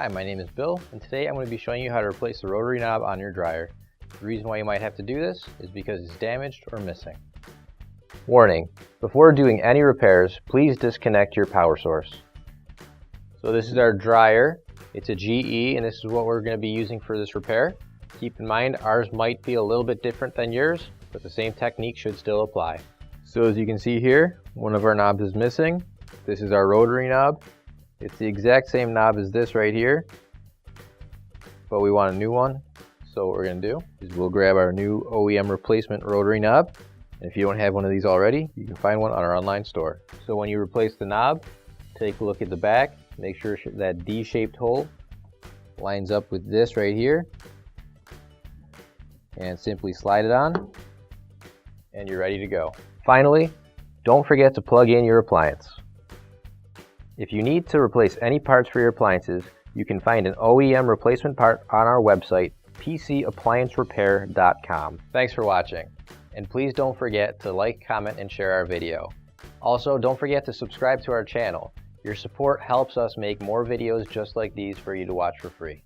Hi, my name is Bill, and today I'm going to be showing you how to replace the rotary knob on your dryer. The reason why you might have to do this is because it's damaged or missing. Warning: before doing any repairs, please disconnect your power source. So this is our dryer. It's a GE, and this is what we're going to be using for this repair. Keep in mind, ours might be a little bit different than yours, but the same technique should still apply. So as you can see here, one of our knobs is missing. This is our rotary knob. It's the exact same knob as this right here, but we want a new one. So what we're going to do is we'll grab our new OEM replacement rotary knob. And if you don't have one of these already, you can find one on our online store. So when you replace the knob, take a look at the back. Make sure that D-shaped hole lines up with this right here. And simply slide it on, and you're ready to go. Finally, don't forget to plug in your appliance. If you need to replace any parts for your appliances, you can find an OEM replacement part on our website, PCApplianceRepair.com. Thanks for watching, and please don't forget to like, comment, and share our video. Also, don't forget to subscribe to our channel. Your support helps us make more videos just like these for you to watch for free.